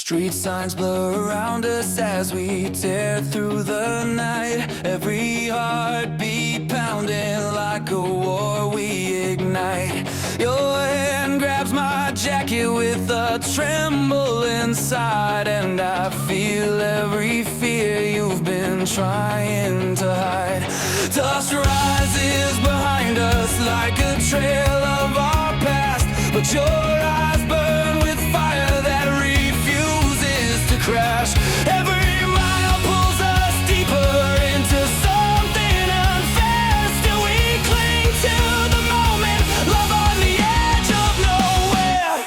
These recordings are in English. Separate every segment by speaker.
Speaker 1: Street signs blur around us as we tear through the night. Every heartbeat pounding like a war we ignite. Your hand grabs my jacket with a tremble inside, and I feel every fear you've been trying to hide. Dust rises behind us like a trail of our past, but your eyes burn with fire that refuses to crash. Every mile pulls us deeper into something unfair. Still we cling to the moment, love on the edge of nowhere.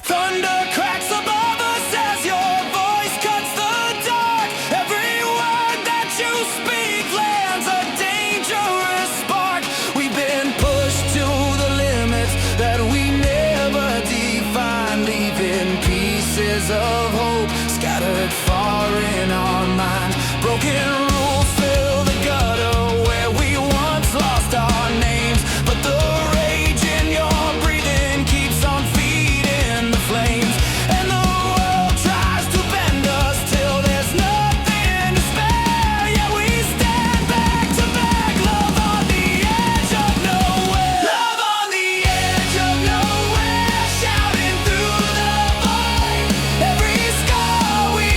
Speaker 1: Thunder cracks above us as your voice cuts the dark. Every word that you speak lands a dangerous spark. We've been pushed to the limits that we never defined, leaving pieces of hope scattered far in our minds. Broken rules fill the gutter where we once lost our names, but the rage in your breathing keeps on feeding the flames. And the world tries to bend us till there's nothing to spare. Yeah, we stand back to back, love on the edge of nowhere. Love on the edge of nowhere, shouting through the void. Every scar we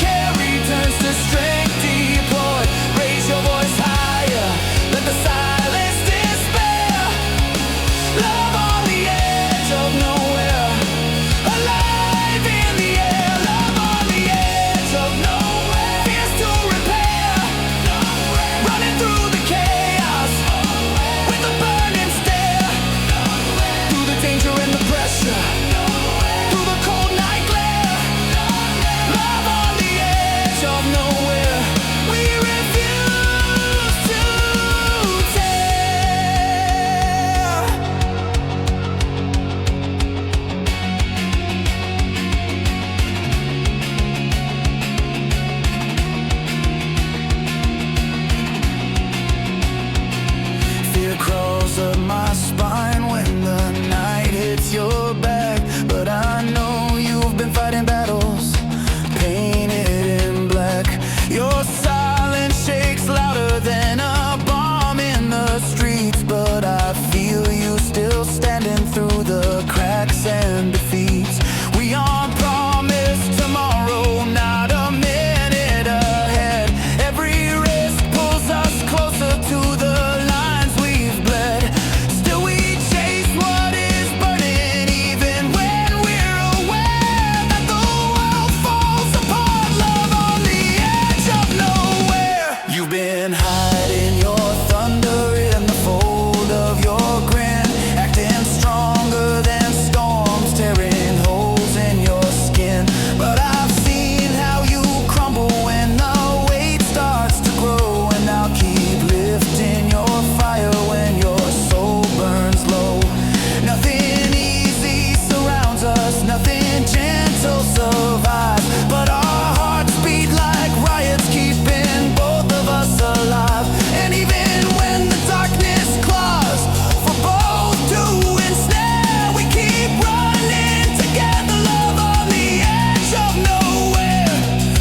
Speaker 1: carry turns to strength deployed. Raise your voice higher, let the silence despair. Love on the edge of nowhere, alive in the air. Love on the edge of nowhere, fears to repair. Running through the chaos with a burning stare. Through the danger and the pressure, through the cold night glare. Love on the edge of nowhere, we refuse to tear. Fear crawls up my spine when the night hits your back, but I know you've been fighting battles painted in black. Your silence shakes louder than a bomb in the streets, but I feel you still standing through the cracks and defeats. We aren't promised tomorrow, not a minute ahead. Every risk pulls us closer to the lines we've bled. Still we chase what is burning, even when we're aware that the world falls apart. Love on the edge of nowhere. You've been hiding your thunder in the fold of your grin, acting stronger than storms, tearing holes in your skin. But I've seen how you crumble when the weight starts to grow, and I'll keep lifting your fire when your soul burns low. Nothing easy surrounds us, nothing gentle survives, but our hearts beat like riots, keeping both of us alive. And even when the darkness claws for both to ensnare, we keep running together. Love on the edge of nowhere.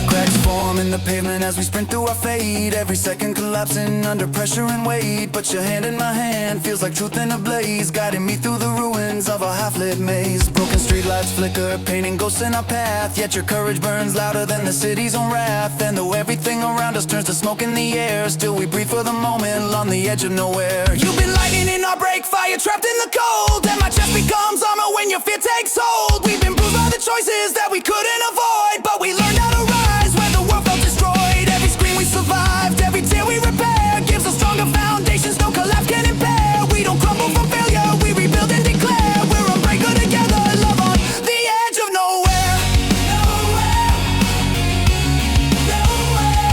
Speaker 1: Cracks form in the pavement as we sprint through our fate, every second collapsing under pressure and weight. But your hand in my hand feels like truth in a blaze, guiding me through the ruins of a half-lit maze. Broken streetlights flicker, painting ghosts in our path, yet your courage burns louder than the city's own wrath. And though everything around us turns to smoke in the air, still we breathe for the moment on the edge of nowhere. You've been lighting in our break fire, trapped in the cold, and my chest becomes armor when your fear takes hold. We've been bruised by the choices that we couldn't avoid, but we learned how to rise when the world felt destroyed. Every scream we survived, every tear we repair, gives us stronger foundations no collapse can impair. We don't crumble from failure, we rebuild and declare we're unbreakable together. Love on the edge of nowhere. Nowhere. Nowhere.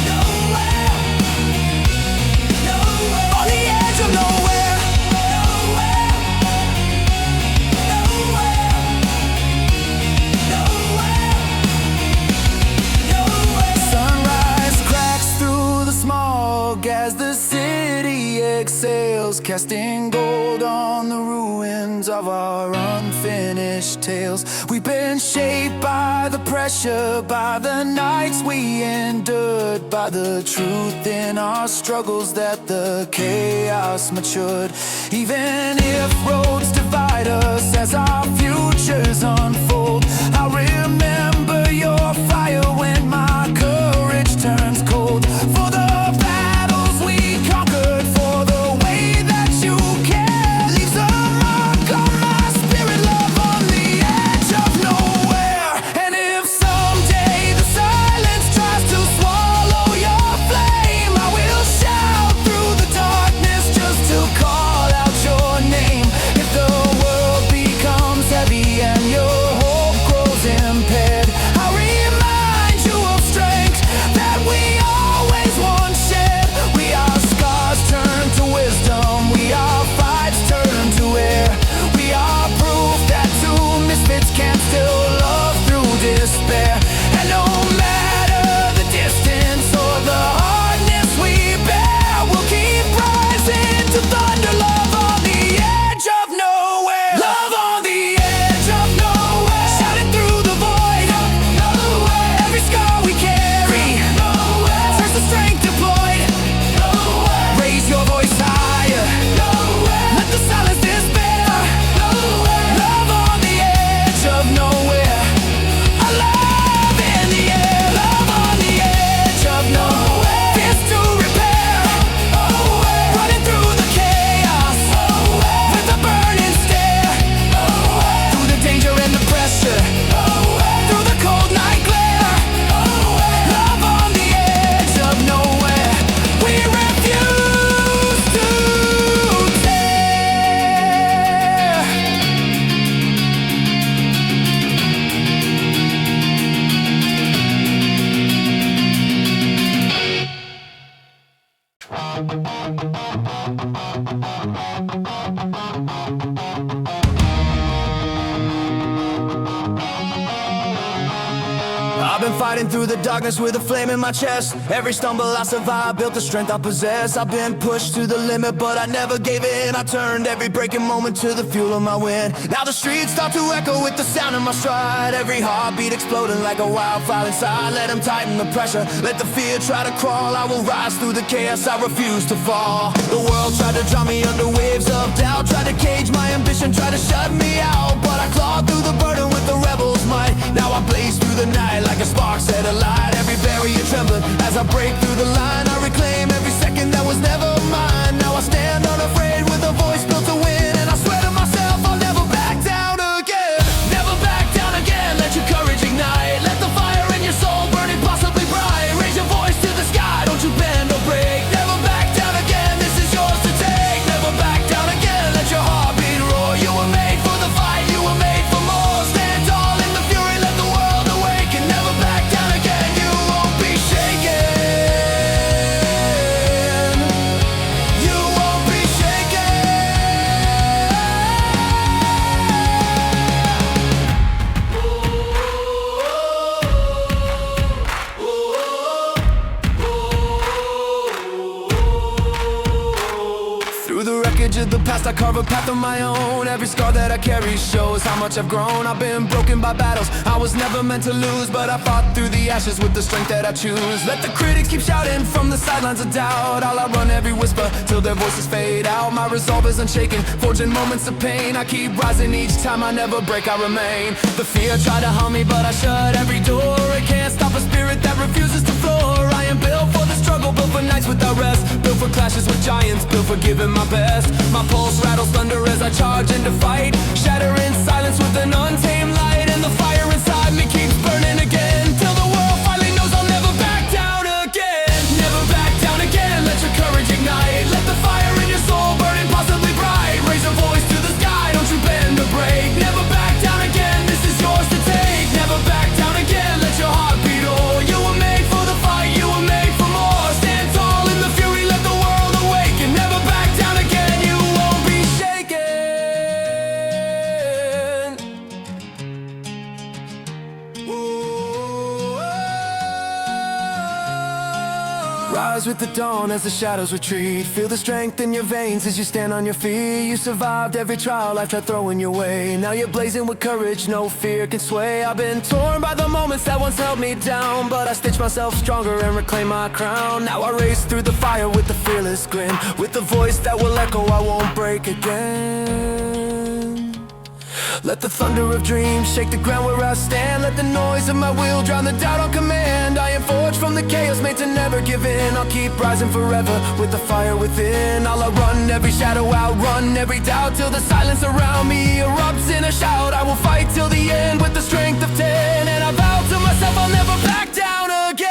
Speaker 1: Nowhere. Nowhere. On the edge of nowhere. Nowhere. Nowhere. Nowhere. Nowhere. Sunrise cracks through the smog as the city exhales, casting gold on the ruins. ends of our unfinished tales. We've been shaped by the pressure, by the nights we endured, by the truth in our struggles that the chaos matured. Even if roads divide us as our futures unfold, I'll remember your fire when my courage turns cold. For the battles we conquered, for the way that you care, leaves a mark on my spirit, love on the edge of nowhere. And if someday the silence tries to swallow your flame, I will shout through the darkness just to call out your name. If the world becomes heavy and your hope grows impaired, I'll remind you of strength that we always once shared. We are scars turned to wisdom, we are fights turned to air. We are proof that two misfits can still love through despair. And no matter the distance or the hardness we bear, we'll keep rising to thunder, love on the edge of nowhere. Love on the edge of nowhere, shouting through the void. Nowhere. Every scar we carry, nowhere. Turns to strength deployed. Nowhere. Raise your voice higher. Nowhere. Let the silence despair. Nowhere. Love on the edge of nowhere. A love in the air. Love on the edge of nowhere. Fist to repair. Nowhere. Running through the chaos. Nowhere. With a burning stare. Nowhere. Through the danger and the pressure. Nowhere. Through the cold night glare. Nowhere. Love on the edge of nowhere. We refuse to tear. I've been fighting through the darkness with a flame in my chest. Every stumble I survived, built the strength I possess. I've been pushed to the limit, but I never gave in. I turned every breaking moment to the fuel of my wind. Now the streets start to echo with the sound of my stride. Every heartbeat exploding like a wildfire inside. Let them tighten the pressure, let the fear try to crawl. I will rise through the chaos, I refuse to fall. The world tried to drown me under waves of doubt, tried to cage my ambition, tried to shut me out. But I clawed through the burden with the rebel's might. Now I blaze through the night like a spark set alight. Every barrier trembling as I break through the line. I reclaim every second that was never mine. Now I stand unafraid with a voice built to win. And I swear to myself I'll never back down again. Never back down again, let your courage ignite. Let the fire in your soul burn impossibly bright. Raise your voice to the sky, don't you bend or break. Never back down again, this is yours to take. Never back down again, let your heartbeat roar. You were made for the fight, you were made for more. Stand tall in the fury, let the world awake. And never back down again, you won't be shaken. You won't be shaken. Through the wreckage of the past I carve a path of my own. Every scar that I carry shows how much I've grown. I've been broken by battles I was never meant to lose, but I fought through the ashes with the strength that I choose. Let the critics keep shouting from the sidelines of doubt. I'll outrun every whisper till their voices fade out. My resolve is unshaken, forging moments of pain. I keep rising each time, I never break, I remain. The fear tried to harm me, but I shut every door. It can't stop a spirit that refuses to floor. I am built for the struggle, built for nights without rest, built for clashes with giants, built for giving my best. My pulse rattles thunder as I charge into fight, shattering silence with an untamed light. And the fire inside me keeps burning again, till the world finally knows I'll never back down again. Never back down again, let your courage ignite. Let the fire in your soul burn impossibly bright. Raise your voice to the sky, don't you bend or break. Never back down again, this is yours to take. Never back down again, let your heart beat. Oh, you were made for the fight, you were made for more. Stand tall in the fury, let the world awake. And never back down again, you won't be shaken. Rise with the dawn as the shadows retreat. Feel the strength in your veins as you stand on your feet. You survived every trial life tried throwing your way. Now you're blazing with courage, no fear can sway. I've been torn by the moments that once held me down, but I stitched myself stronger and reclaim my crown. Now I race through the fire with a fearless grin, with a voice that will echo, I won't break again. Let the thunder of dreams shake the ground where I stand. Let the noise of my will drown the doubt on command. I am forged from the chaos, made to never give in. I'll keep rising forever with the fire within. I'll outrun every shadow, outrun every doubt, till the silence around me erupts in a shout. I will fight till the end with the strength of 10, and I vow to myself I'll never back down again.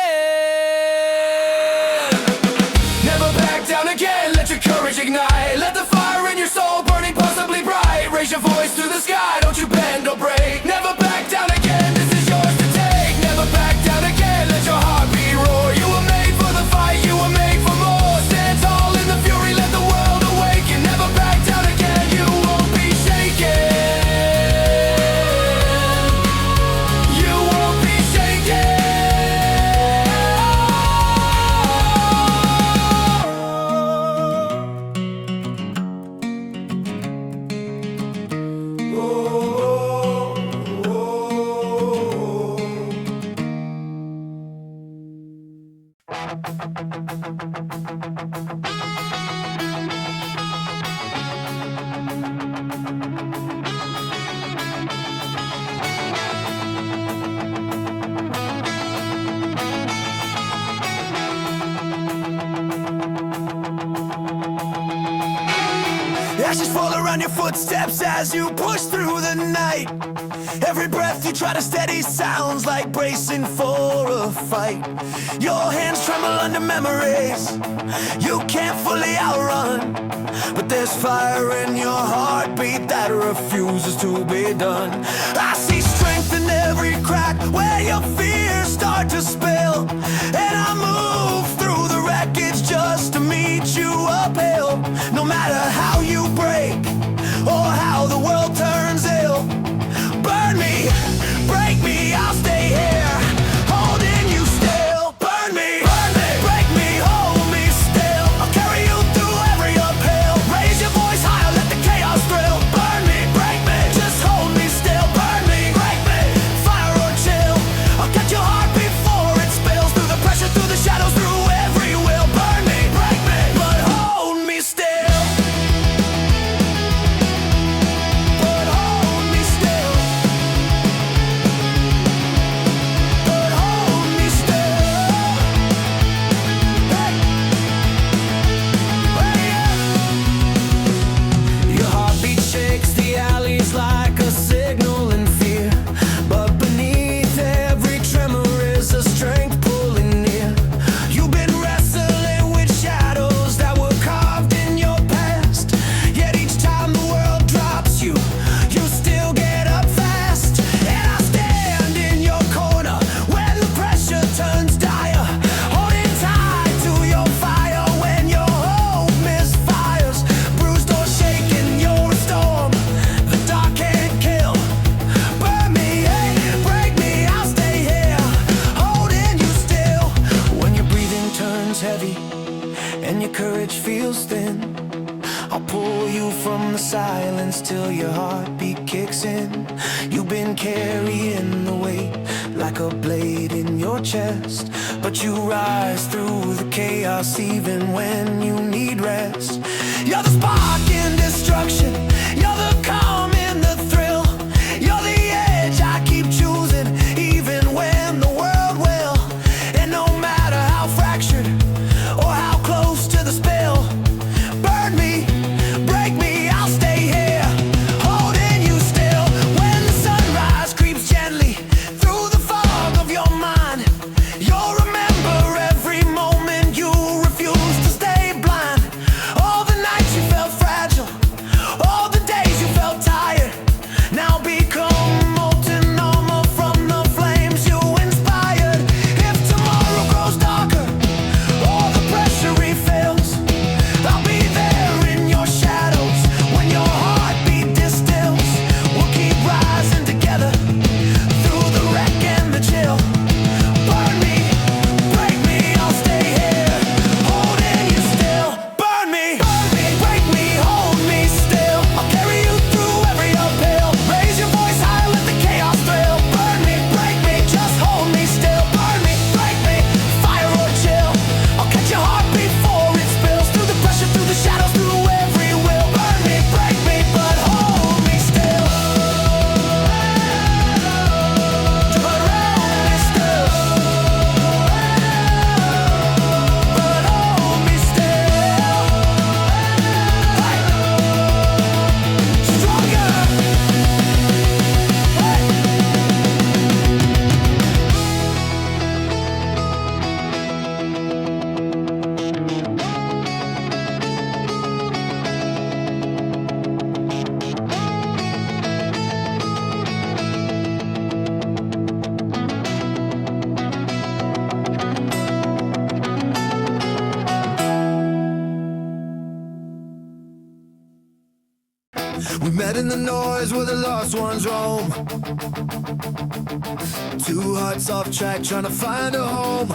Speaker 1: Never back down again, let your courage ignite. Let the fire in your soul burning possibly bright. Raise your voice to the sky, don't you bend or break. Never back down again, this is yours to take. Never back down again, let your heartbeat roar. You were made for the fight, you were made for more. Stand tall in the fury, let the world awaken. Never back down again, you won't be shaken. You won't be shaken.
Speaker 2: Ashes fall around your footsteps as you push through the night. Every breath you try to steady sounds like bracing for a fight. Your hands tremble under memories you can't fully outrun, but there's fire in your heartbeat that refuses to be done. I see strength in every crack where your fears start to spill, and I move through the wreckage just to meet you uphill. No matter how you break or how the world turns ill, burn me, break me, I'll stay here, holding you still. Burn me, break me, hold me still. I'll carry you through every uphill. Raise your voice higher, let the chaos thrill. Burn me, break me, just hold me still. Burn me, break me, fire or chill. I'll catch your heart before it spills, through the pressure, through the shadows, through every will. Burn me, break me, but hold me still. But hold me still. But hold me still. Hey. Hey, yeah. Your heartbeat shakes the alleys like a signal in fear, but beneath every tremor is a strength pulling near. You've been wrestling with shadows that were carved in your past, yet each time the world drops you, you still get up fast. And I stand in your corner when the pressure turns dire, holding tight to your fire when your hope misfires. Bruised or shaken, you're a storm the dark can't kill. Burn me, hey, break me, I'll stay here, holding you still. When your breathing turns heavy and your courage feels thin, I'll pull you from the silence till your heartbeat kicks in. You've been carrying the weight like a blade in your chest, but you rise through the chaos even when you need rest. You're the spark in destruction, you're the calm in the thrill, you're the edge I keep choosing even when the world will. And no matter how fractured or how close to the spill, burn me, break me, I'll stay here, holding you still. When the sunrise creeps gently through the fog of your mind, you'll remember every moment you refused to stay blind. All the nights you felt fragile, all the days Dead in the noise where the lost ones roam. Two hearts off track trying to find a home.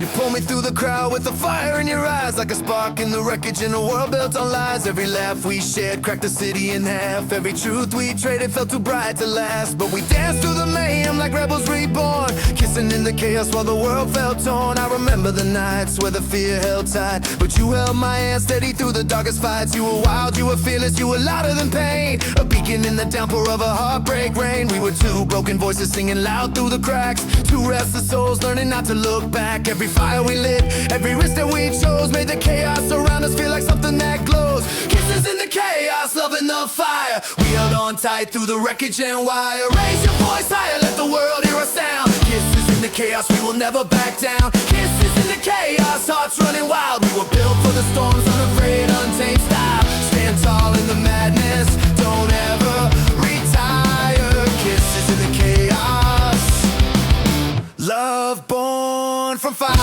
Speaker 2: You pull me through the crowd with the fire in your eyes, like a spark in the wreckage in a world built on lies. Every laugh we shared cracked the city in half. Every truth we traded felt too bright to last. But we danced through the mayhem like rebels reborn, kissing in the chaos while the world felt torn. I remember the nights where the fear held tight, but you held my hand steady through the darkest fights. You were wild, you were fearless, you were louder than pain, a beacon in the downpour of a heartbreak rain. We were two broken voices singing loud through the cracks, two restless souls learning not to look back. Every fire we lit, every risk that we chose, made the chaos around us feel like something that glows. Kisses in the chaos, love in the fire. We held on tight through the wreckage and wire. Raise your voice higher, let the world hear our sound. Kisses in the chaos, we will never back down. Kisses in the chaos, hearts running wild. We were built for the storms, unafraid, untamed style. Stand tall in the madness, don't ever retire. Kisses in the chaos, love born from fire.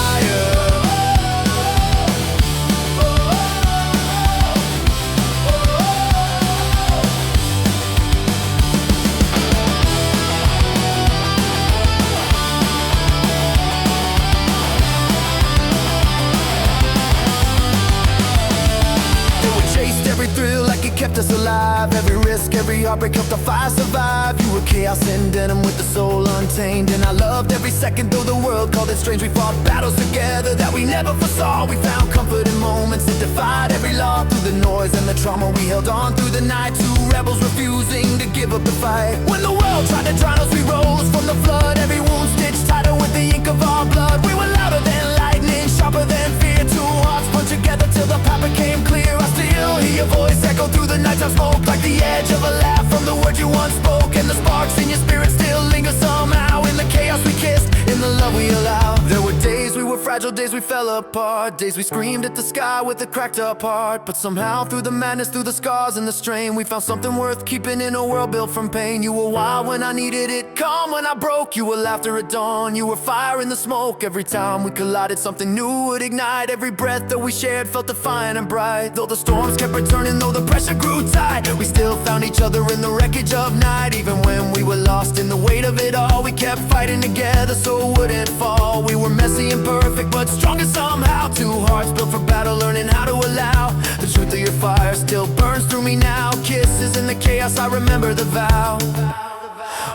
Speaker 2: Every thrill like it kept us alive. Every risk, every heartbreak helped our fire survive. You were chaos in denim with the soul untamed, and I loved every second though the world called it strange. We fought battles together that we never foresaw. We found comfort in moments that defied every law. Through the noise and the trauma we held on through the night. Two rebels refusing to give up the fight. When the world tried to drown us, we rose from the flood. Every wound stitched tighter with the ink of our blood. We were louder than lightning, sharper than fear. Two hearts put together till the path became clear. I still hear your voice echo through the nighttime smoke, like the edge of a laugh from the words you once spoke. And the sparks in your spirit still linger somehow. In the chaos we kissed, in the love we allowed. There were days we were fragile, days we fell apart, days we screamed at the sky with a cracked up heart. But somehow through the madness, through the scars and the strain, we found something worth keeping in a world built from pain. You were wild when I needed it, calm when I broke. You were laughter at dawn, you were fire in the smoke. Every time we collided, something new would ignite. Every breath that we shared felt defiant and bright. Though the storms kept returning, though the pressure grew tight, we still found each other in the wreckage of night. Even when we were lost in the weight of it all, we kept fighting together so it wouldn't fall. We were messy and perfect, but stronger somehow. Two hearts built for battle, learning how to allow. The truth of your fire still burns through me now. Kisses in the chaos, I remember the vow.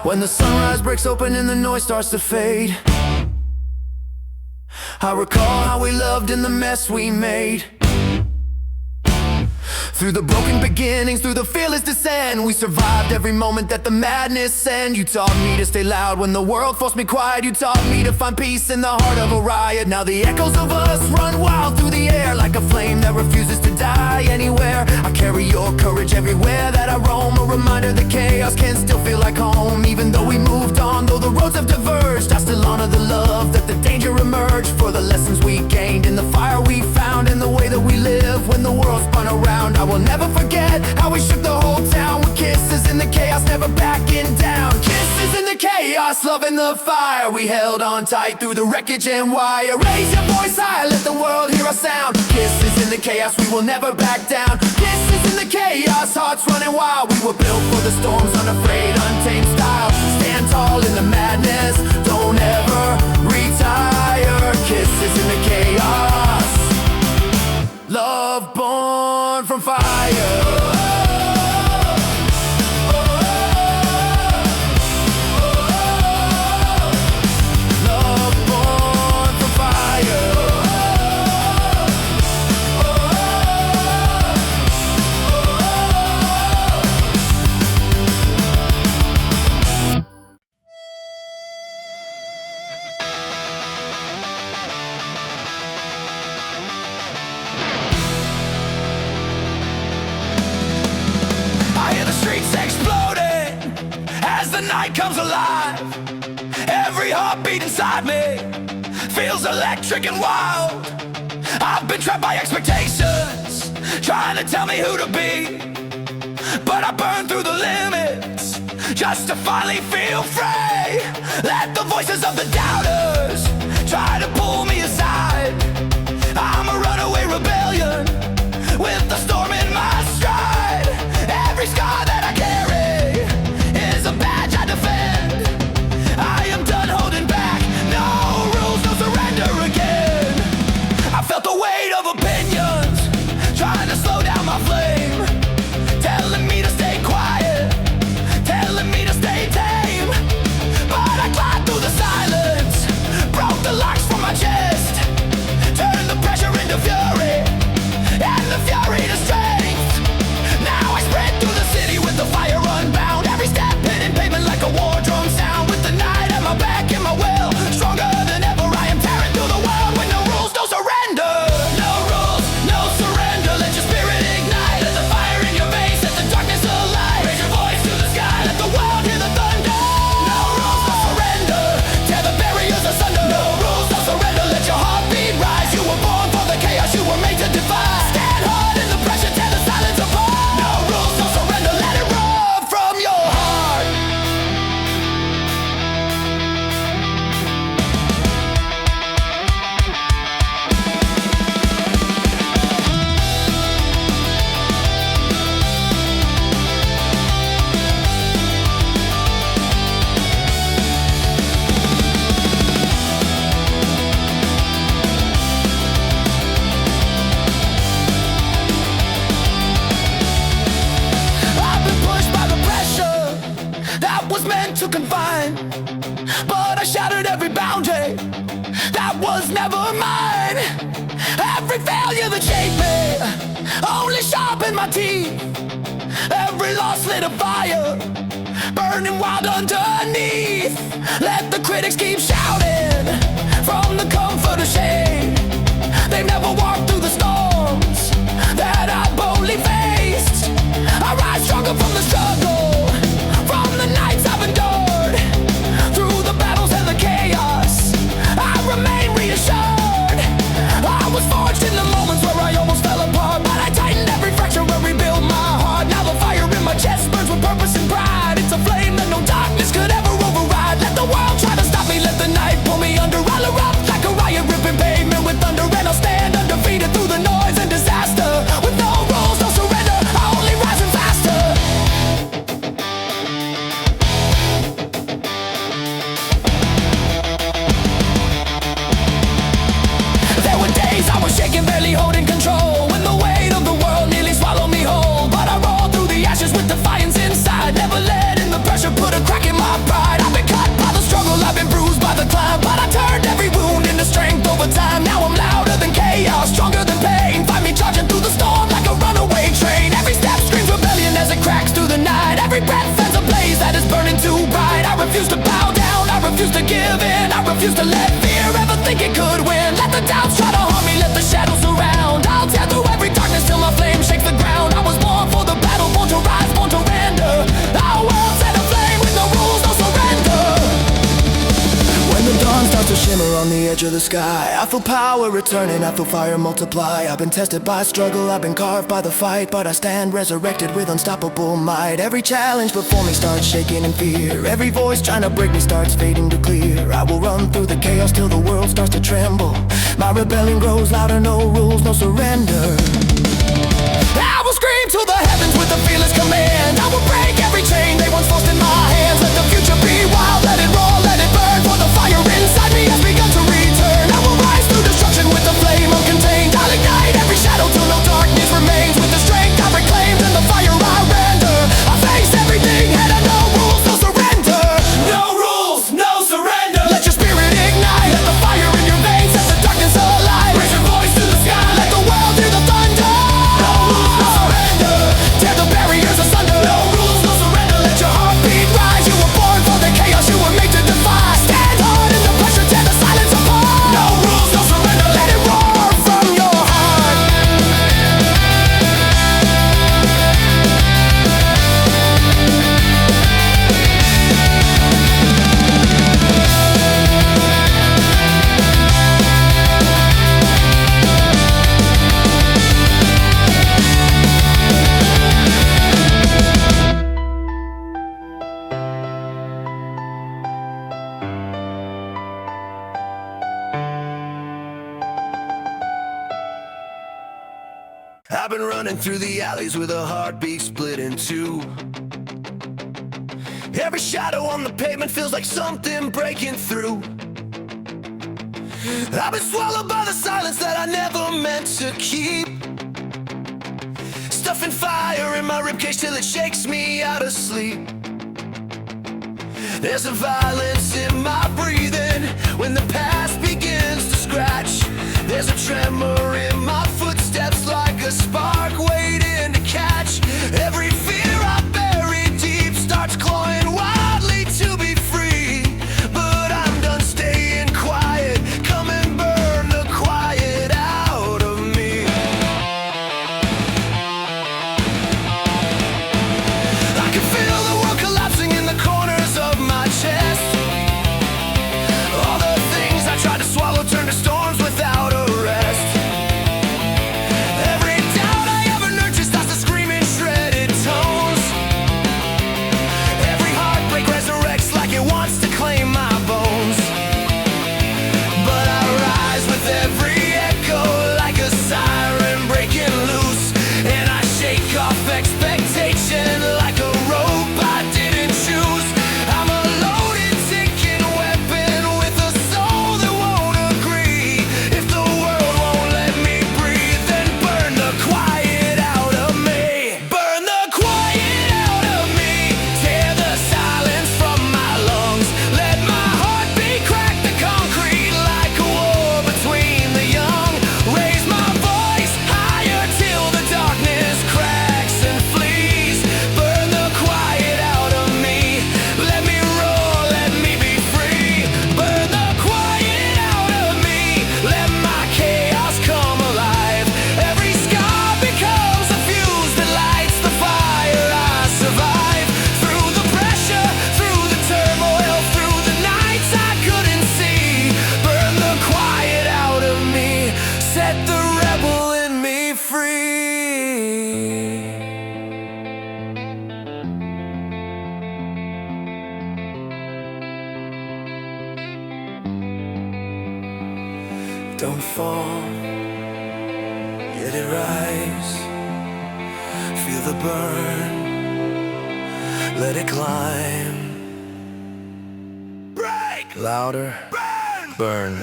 Speaker 2: When the sunrise breaks open and the noise starts to fade, I recall how we loved in the mess we made. Through the broken beginnings, through the fearless descent, we survived every moment that the madness ended. You taught me to stay loud when the world forced me quiet. You taught me to find peace in the heart of a riot. Now the echoes of us run wild through the air, like a flame that refuses to die anywhere. I carry your courage everywhere that I roam, a reminder that chaos can still feel like home. Even though we moved on, though the roads have diverged, I still honor the love that the danger emerged. For the lessons we gained, in the fire we found, in the way that we live when the world spun around. I will never forget how we shook the whole town with kisses in the chaos, never backing down. Kisses in the chaos, love in the fire. We held on tight through the wreckage and wire. Raise your voice high, let the world hear our sound. Kisses in the chaos, we will never back down. Kisses in the chaos, hearts running wild. We were built for the storms, unafraid, untamed style. Stand tall in the madness, don't ever retire. Kisses in the chaos, love born from fire. Love born from fire. Streets exploding as the night comes alive. Every heartbeat inside me feels electric and wild. I've been trapped by expectations, trying to tell me who to be, but I burn through the limits just to finally feel free. Let the voices of the doubters try to pull me aside. I'm a runaway rebellion with the storm in my stride.
Speaker 1: meant to confine, but I shattered every boundary that was never mine. Every failure that shaped me only sharpened my teeth. Every loss lit a fire, burning wild underneath. Let the critics keep shouting from the comfort of shade. They've never walked through the storms that I boldly faced. I rise stronger from the struggle, from the nights I've endured. Through the battles and the chaos, I remain reassured. I was forged in the moments where I almost fell apart, but I tightened every fracture and rebuilt my heart. Now the fire in my chest burns with purpose and pride. It's a flame that no darkness could ever override. Let the world try to stop me, let the night pull me under. I'll erupt like a riot, ripping pavement with thunder, and I'll stand undefeated through the noise and disaster. With no rules, no surrender, I only rise and faster. There were days I was shaking, barely holding control, when the weight of the world nearly swallowed me whole. But I rolled through the ashes with defiance inside, never letting the pressure put a crack in my pride. I've been cut by the struggle, I've been bruised by the climb, but I turned every wound into strength over time. Now I'm louder than chaos, stronger than pain. Find me charging through the storm like a runaway train. Every step screams rebellion as it cracks through the night. Every breath fans a blaze that is burning too bright. I refuse to bow down, I refuse to give in, I refuse to let fear ever think it could win. Let the doubts try to harm me, let the shadows surround. I'll tear through every darkness till my flame shakes the ground. I was born for the battle, born to rise, born to render. Our world set aflame with no rules, no surrender. When the dawn starts to shimmer on the edge of the sky, I feel power returning, I feel fire multiply. I've been tested by struggle, I've been carved by the fight, but I stand resurrected with unstoppable might. Every challenge before me starts shaking in fear. Every voice trying to break me starts fading to clear. I will run through the chaos till the world starts to tremble. My rebellion grows louder, no rules, no surrender. I will scream to the heavens with a fearless command. I will break every chain they once forced in my hands. Let the future be wild, let it roar, let it burn. For the fire inside me has begun to return. I will rise through destruction with the flame uncontained. I'll ignite every shadow till no darkness remains. With the strength I've reclaimed and the fire I render, I face everything head on. No rules, no surrender. No rules, no surrender. Let your spirit ignite, let the fire in your veins set the darkness alive. Raise your voice to the sky, let the world hear the thunder. No rules, no surrender. Tear the barriers asunder. No rules, no surrender. Let your heartbeat rise. You were born for the chaos you were made to defy. Stand hard in the pressure, tear the silence apart. No rules, no surrender. Let it roar from your heart. I've been running through the alleys with a heartbeat split in two. Every shadow on the pavement feels like something breaking through. I've been swallowed by the silence that I never meant to keep. Stuffing fire in my ribcage till it shakes me out of sleep. There's a violence in my breathing when the past begins to scratch. There's a tremor in my footsteps like a spark waiting to catch. Every fear I bury deep starts clawing wildly to be free. But I'm done staying quiet. Come and burn the quiet out of me. I can feel the world collapsing in the corners of my chest. All the things I tried to swallow turn to storms without a rest. Every doubt I ever nurtured starts to scream in shredded tones. Don't fall, let it rise. Feel the burn, let it climb. Break! Louder, burn.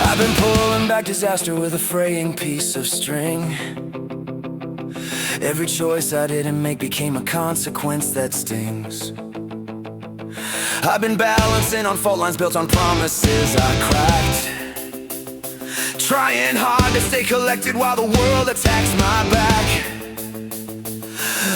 Speaker 1: I've been pulling back disaster with a fraying piece of string. Every choice I didn't make became a consequence that stings. I've been balancing on fault lines built on promises I cracked, trying hard to stay collected while the world attacks my back.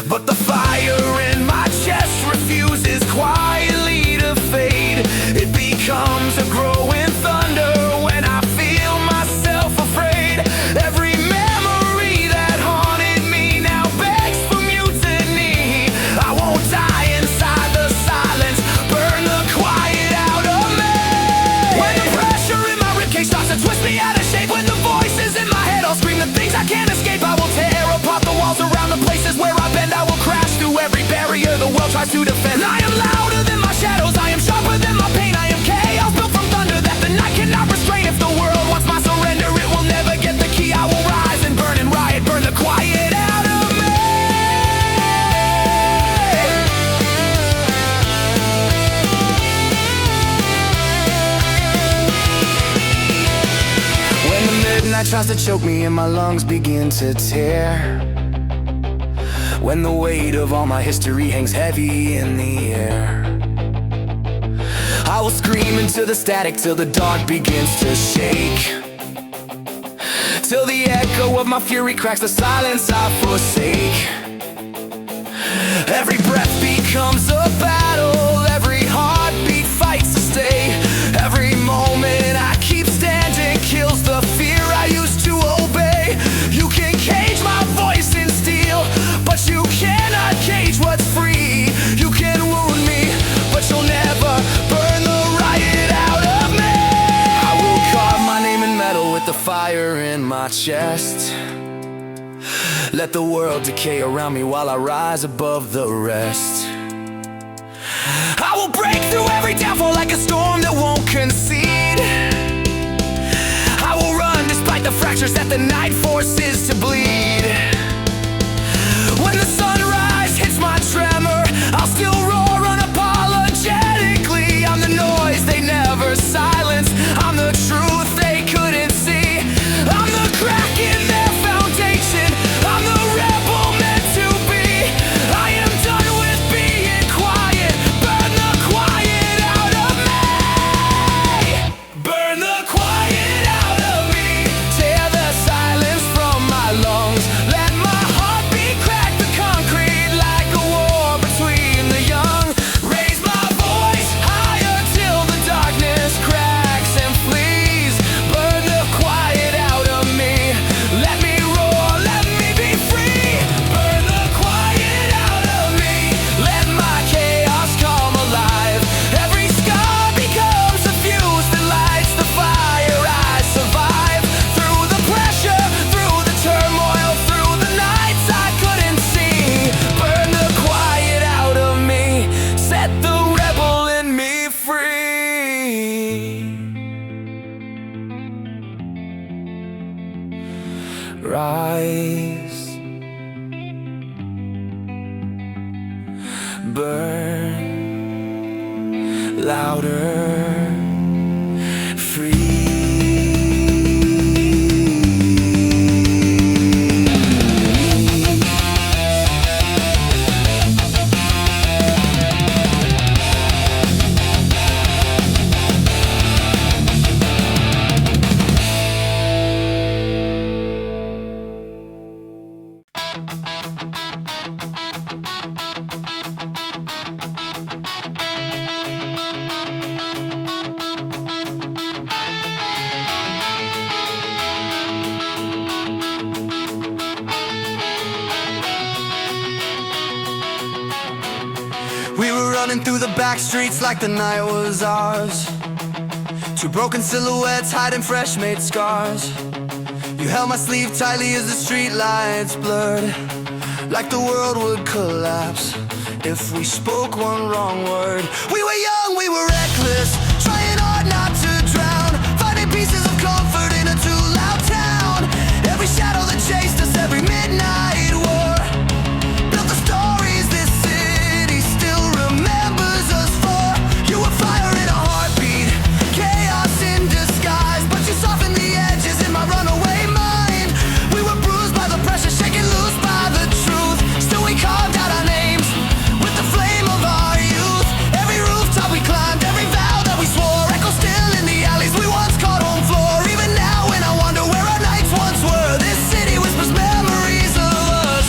Speaker 1: But the fire in my chest refuses quietly to fade. It becomes a growing thunder when I feel myself afraid. Every memory that haunted me now begs for mutiny. I won't die inside the silence, burn the quiet out of me. When the pressure in my ribcage starts to twist me out of shape, when the voices in my head all scream the things I can't escape, I will tear apart the walls around the places where I bend. I will crash through every barrier the world tries to defend. I am louder than my shadows, I am sharper than my pain. I am chaos built from thunder that the night cannot restrain. If the world wants my surrender, it will never get the key. I will rise and riot, burn the quiet out of me. When the midnight tries to choke me and my lungs begin to tear, when the weight of all my history hangs heavy in the air, I will scream into the static till the dark begins to shake, till the echo of my fury cracks the silence I forsake. Every breath becomes a battle, every heartbeat fights to stay. Every moment I keep standing kills the fear I used to obey. You can cage my voice in steel, but you cannot cage what's free. You can wound me, but you'll never burn the riot out of me. I will carve my name in metal with the fire in my chest. Let the world decay around me while I rise above the rest. I will break through every downfall like a storm that won't concede. I will run despite the fractures that the night forces to bleed. When the sunrise hits my tremor, I'll still roar unapologetically. I'm the noise they never silence, I'm the truth they couldn't see. I'm the crack in their foundation, I'm the rebel meant to be. I am done with being quiet, burn the quiet out of me. Burn the quiet out of me, tear the silence from my lungs. Let my heartbeat crack the concrete like a war between the young. Raise my voice higher till the darkness cracks and flees. Burn the quiet out of me, let me roar, let me be free. Burn the quiet out of me, let my chaos come alive. Every scar becomes a fuse that lights the fire I survive. Through the pressure, through the turmoil, through the nights I couldn't see. Burn the quiet out of me, set the rebel in me free. Rise, burn, louder, free. We were running through the back streets like the night was ours. Two broken silhouettes hiding fresh made scars. You held my sleeve tightly as the street lights blurred. like the world would collapse if we spoke one wrong word. We were young, we were reckless, trying hard not to drown, finding pieces of comfort in a too loud town. Every shadow that chased us, every midnight war, built the stories this city still remembers us for. You were fire in a heartbeat, chaos in disguise, but you softened the edges in my runaway mind. We were bruised by the pressure, shaken loose by the truth. Still we carved out our names with the flame of our youth. Every rooftop we climbed, every vow that we swore, echoes still in the alleys we once called home floor. Even now when I wonder where our nights once were, this city whispers memories of us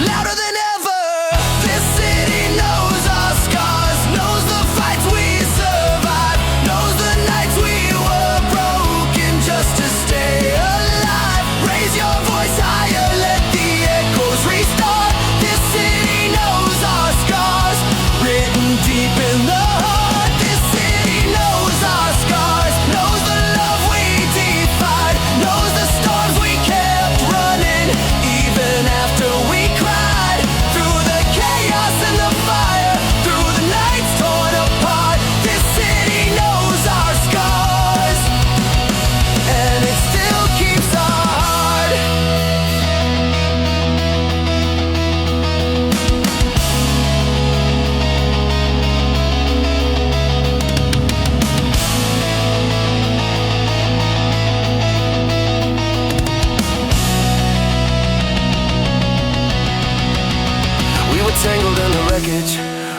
Speaker 1: louder than ever. This city knows our scars, knows the fights we survived, knows the nights we were broken just to stay alive. Raise your voice higher, let the echoes restart. This city knows our scars, written deep in the heart. This city knows our scars, knows the love we defied, knows the storms we kept running even after we cried. Through the chaos and the fire, through the nights torn apart, this city knows our scars, and it still keeps our heart. We were tangled in the wreckage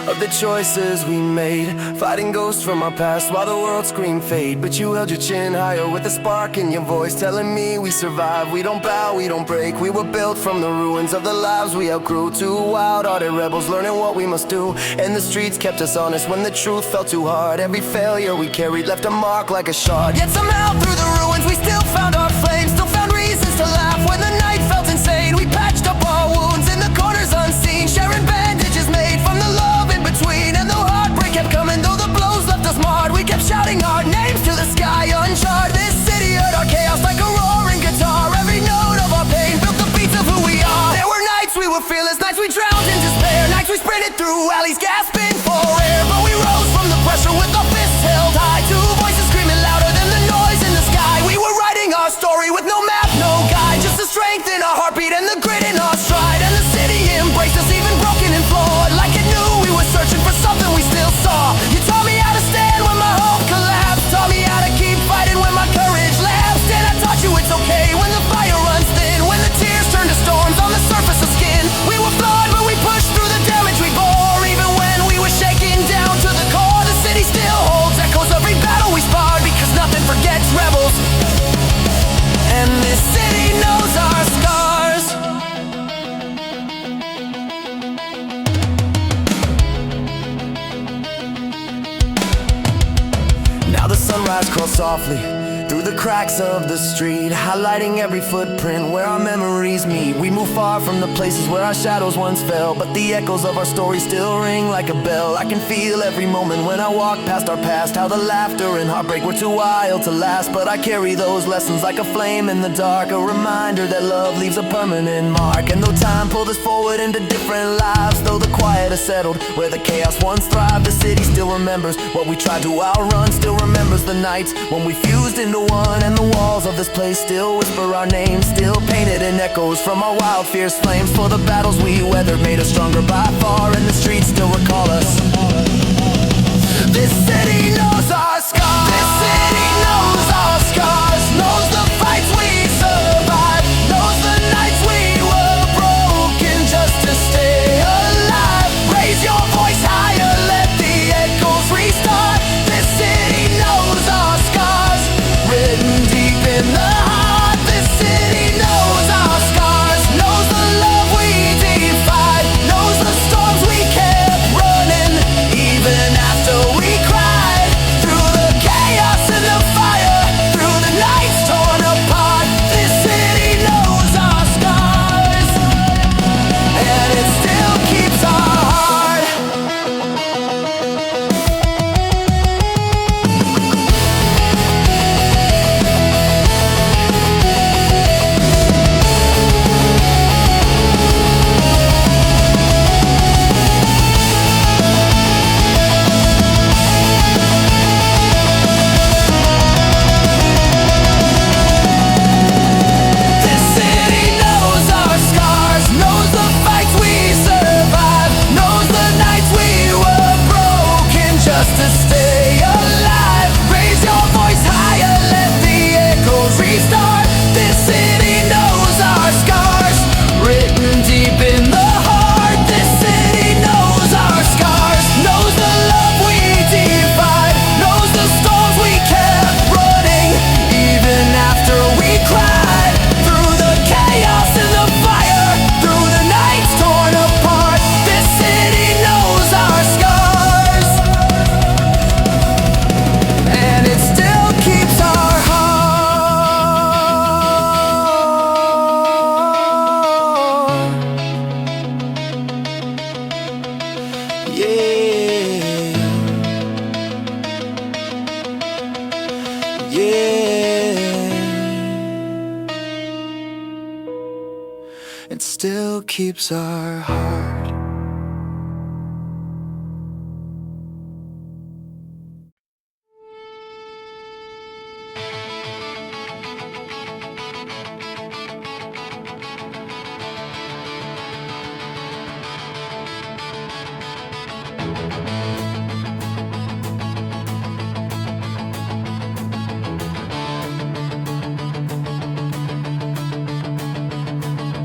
Speaker 1: of the choices we made, fighting ghosts from our past while the world screamed fade. But you held your chin higher with a spark in your voice, telling me we survive, we don't bow, we don't break. We were built from the ruins of the lives we outgrew. Two wild-hearted rebels learning what we must do, and the streets kept us honest when the truth felt too hard. Every failure we carried left a mark like a shard. Yet somehow through the ruins we still found our flame, still found reasons to laugh when the night felt insane. We patched up our wounds in the corners unseen, sharing bandages made from the love in between. And though heartbreak kept coming, though the blows left us marred, we kept shouting our names to the sky uncharted. This city heard our chaos like a roaring guitar. Every note of our pain built the beats of who we are. There were nights we were fearless, nights we drowned in despair, nights we sprinted through alleys gasping for air. But we rose from the pressure with our fists held high, two voices screaming louder than the noise in the sky. We were writing our story with no map, no guide, just the strength in our heartbeat and the grit in our stride. And the city embraced us even broken and flawed, like it knew we were searching for something we still saw. You taught me how to stand when my hope collapsed, taught me how to keep fighting when my courage lapsed. And I taught you it's okay when the fire runs thin, when the tears turn to storms on the surface of skin. We were flawed but we pushed through the damage we bore, even when we were shaken down to the core. The city still holds echoes of every battle we sparred, because nothing forgets rebels, and this city knows our scars. Now the sunrise crawls softly through the cracks of the street, highlighting every footprint where our memories meet. We move far from the places where our shadows once fell, but the echoes of our story still ring like a bell. I can feel every moment when I walk past our past, how the laughter and heartbreak were too wild to last. But I carry those lessons like a flame in the dark, a reminder that love leaves a permanent mark. And though time pulled us forward into different lives, though the quiet has settled where the chaos once thrived, the city still remembers what we tried to outrun, still remembers the nights when we fused into one. And the walls of this place still whisper our names, still painted in echoes from our wild fierce flames. For the battles we weathered made us stronger by far, and the streets still recall us. This city knows our scars. This city knows our scars, knows the fights we survived, knows the nights we were broken just to stay alive. Raise your voice higher, let the echoes restart. This city knows our scars, written deep in the heart. This city knows our scars, knows the love we defied, knows the storms we kept running even after we cried. Through the chaos and the fire, through the night it still keeps our heart.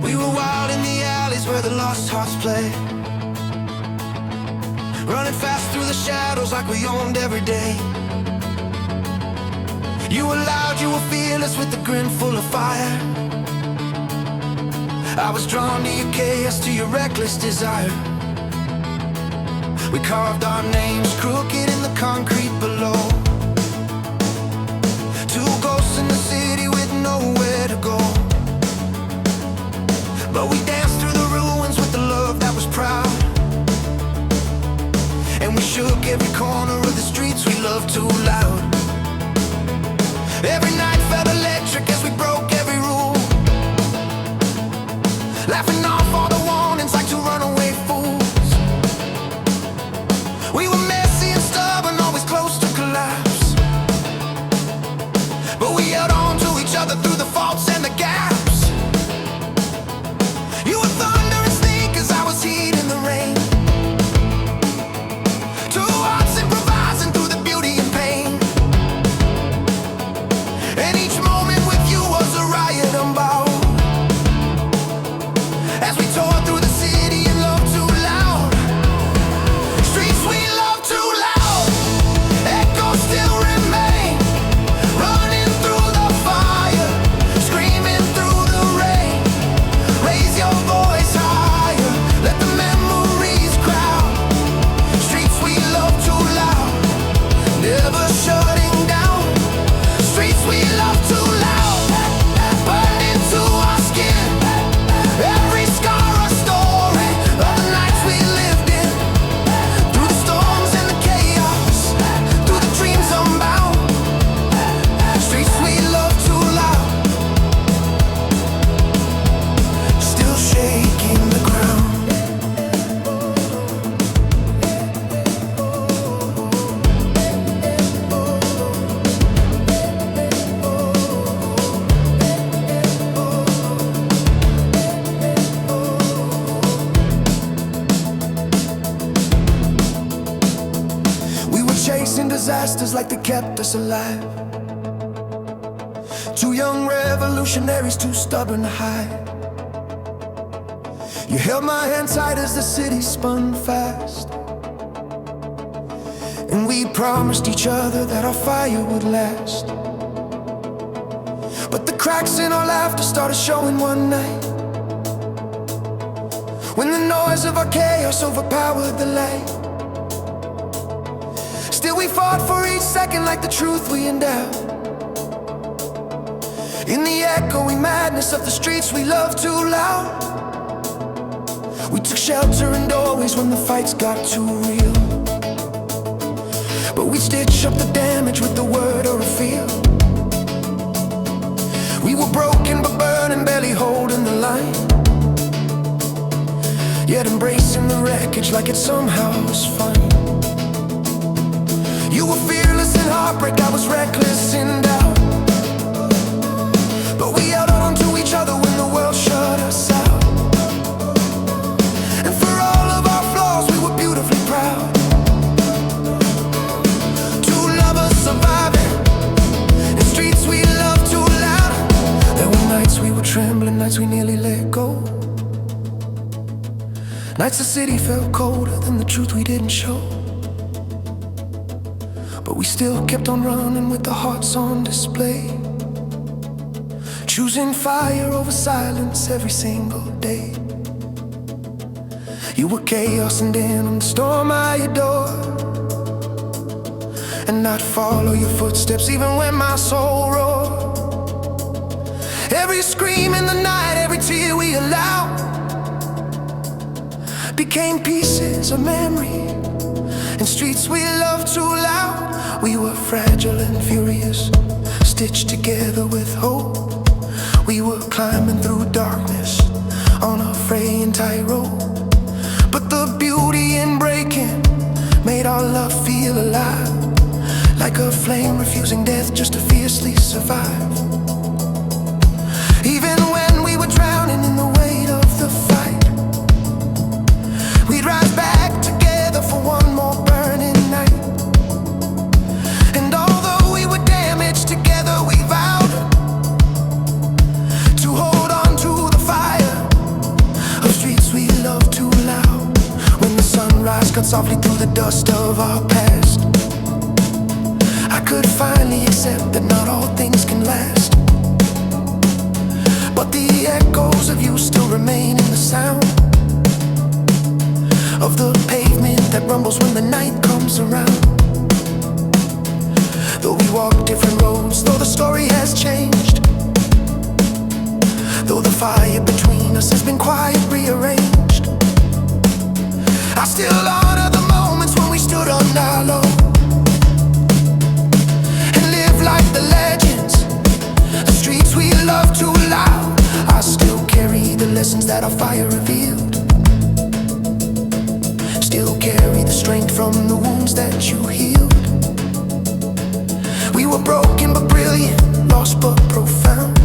Speaker 2: We were wild in the alleys where the lost hearts play, running fast through the shadows like we owned every day. You were loud, you were fearless with a grin full of fire. I was drawn to your chaos, to your reckless desire. We carved our names crooked in the concrete below. Two ghosts in the city with nowhere to go. But we danced through the ruins with the love that was proud. And we shook every corner of the streets we loved too loud. Every night felt electric as we broke every rule, laughing off all the warnings like two runaway fools. We were messy and stubborn, always close to collapse, but we held on to each other through the faults and the gaps. You were thunder and sneakers, I was heat in the rain. Two hearts improvising through the beauty and pain. And each moment with you was a riot unbound, as we tore through the city in love too loud. Streets we love too loud, echoes still remain, running through the fire, screaming through the rain. Raise your voice higher, let the memories crowd. Streets we love too loud, never shutting down. Streets we love too loud, burned into our skin. Every scar a story of the nights we lived in, through the storms and the chaos, through the dreams unbound. Streets we love too loud, still shaking the ground. We were chasing disasters like they kept us alive. Two young revolutionaries, too stubborn to hide. You held my hand tight as the city spun fast, and we promised each other that our fire would last. But the cracks in our laughter started showing one night, when the noise of our chaos overpowered the light. Still we fought for each second like the truth we endowed, in the echoing madness of the streets we loved too loud. We took shelter in doorways when the fights got too real, but we'd stitch up the damage with the word or a feel. We were broken but burning, barely holding the line, yet embracing the wreckage like it somehow was fine. You were fearless in heartbreak, I was reckless in doubt, but we held on to each other when the world shut us out. And for all of our flaws, we were beautifully proud. Two lovers surviving in streets we loved too loud. There were nights we were trembling, nights we nearly let go, nights the city felt colder than the truth we didn't show. But we still kept on running with the hearts on display, choosing fire over silence every single day. You were chaos and in the storm I adored, and I'd follow your footsteps even when my soul roared. Every scream in the night, every tear we allowed, became pieces of memory in streets we loved too loud. We were fragile and furious, stitched together with hope. We were climbing through darkness on a
Speaker 1: walking tightrope. But the beauty in breaking made our love feel alive, like a flame refusing death just to fiercely survive. Even when we were drowning in the weight of the fight, we'd rise back together for one more burning night. And although we were damaged together, we vowed to hold on to the fire of streets we love too loud. When the sunrise cut softly through the dust of our past, I could finally accept that not all things can last. But the echoes of you still remain in the sound of the pavement that rumbles when the night comes around. Though we walk different roads, though the story has changed, though the fire between us has been quite rearranged, I still honor the moments when we stood on our low and lived like the legends, the streets we love too loud. I still carry the lessons that our fire revealed, still carry the strength from the wounds that you healed. We were broken but brilliant, lost but profound.